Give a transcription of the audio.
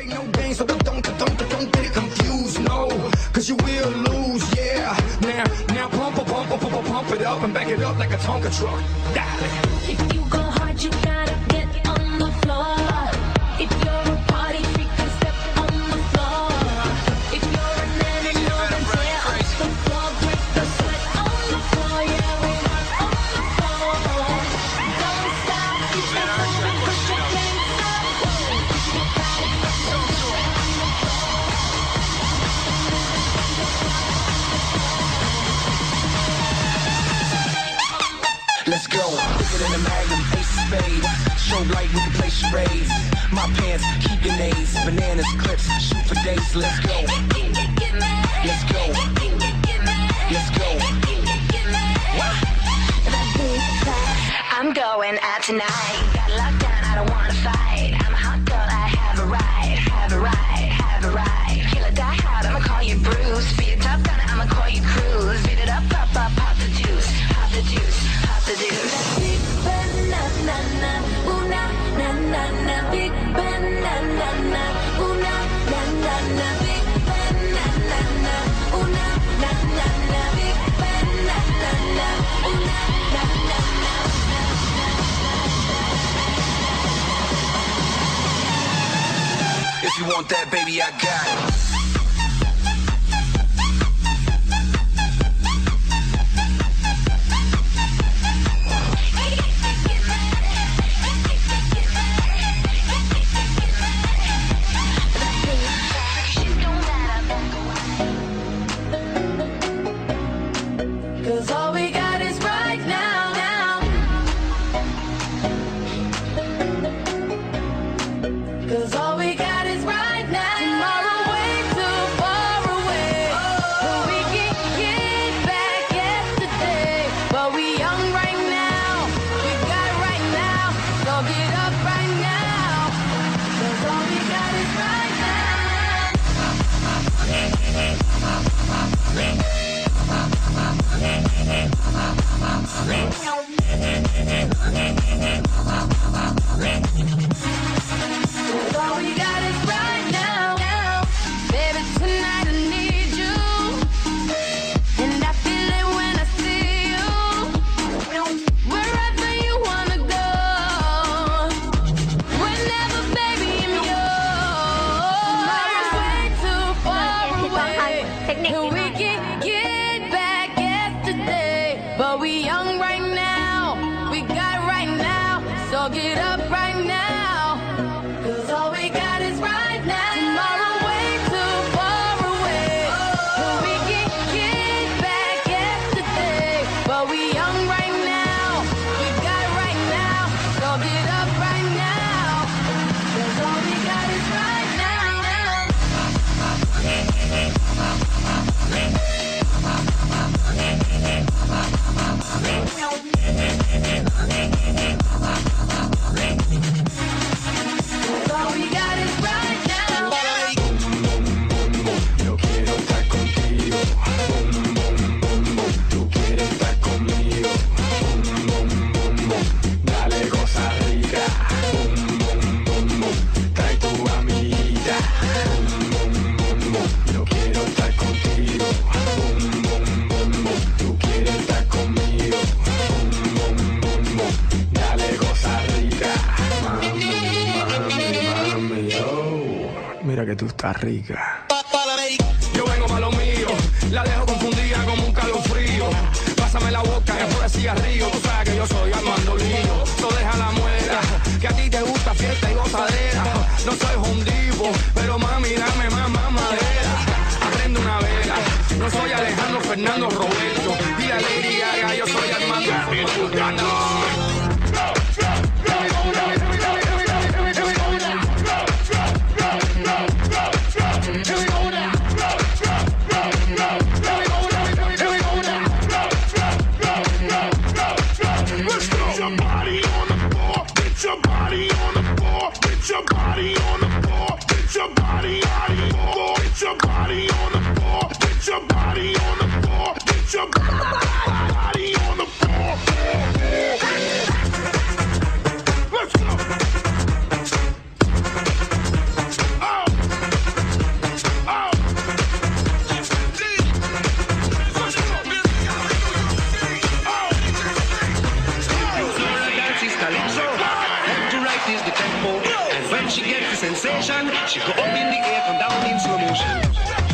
ain't no game, so don't get it confused, no. Cause you will lose, yeah. Now pump it up and back it up like a Tonka truck. Dale. If you go hard, you gotta get on the floor. If you're a party freak, then step on the floor. If you're a man and you're a tear up the floor, break the sweat on the floor. Yeah, we rock on the floor. Don't stop, keep it moving, 'cause you can't stop. Let's go. Bigger than a magnum, ace of spades. Show light, we can play charades. My pants, keep your nays. Bananas, clips, shoot for days. Let's go. Let's go. Let's go. I'm going out tonight. Got locked down, I don't wanna fight. I'm a hot girl, I have a ride. Have a ride, have a ride. Kill or die hard, I'ma call you Bruce. Be a tough gunner, I'ma call you Cruz. Beat it up, pop the juice. Pop the juice, pop the juice. Big banana, ooh na na na na. Big banana, ooh na na na na. Big banana, ooh na na na na. Big banana, ooh na na na na. If you want that, baby, I got it. Cause all we got is right now, now. Cause all we got is right now. Tomorrow way too far away. But we can get back yesterday. But we young right now. We got it right now. So get up right now. Cause all we got is right Cause all we got is right now. Baby, tonight I need you. And I feel it when I see you. Wherever you wanna go. Whenever, baby, I'm yours. Tomorrow's way too far away. And we can get back yesterday. But we young right now. We got it right now. So get up right now. Cause all we got is right now. Tomorrow way too far away. But we can get back yesterday. But we young right now. We got it right now. So get up right now. Cause all we got is right now. Cause all we got is right now. Yo quiero estar contigo. Tú quieres estar conmigo. Dale cosa rica. Trae tu amiguita. Yo quiero estar contigo. Tú quieres estar conmigo. Dale cosa rica. Mami, oh. Mira que tú estás rica. Yo vengo pa' lo mío, la dejo confundida como un calofrío. Pásame la boca, que fuera cigarrillo. Tú sabes que yo soy Armando Lío. So deja la muela, que a ti te gusta fiesta y gozadera. No soy hondivo, pero mami, dame más madera. Aprende una vela, no soy Alejandro Fernando Roberto. Y la Lady Gaga, yo soy Armando Lío. Your body on the floor, get your body on the floor, get your body When she gets the sensation, she go up in the air, come down in slow motion.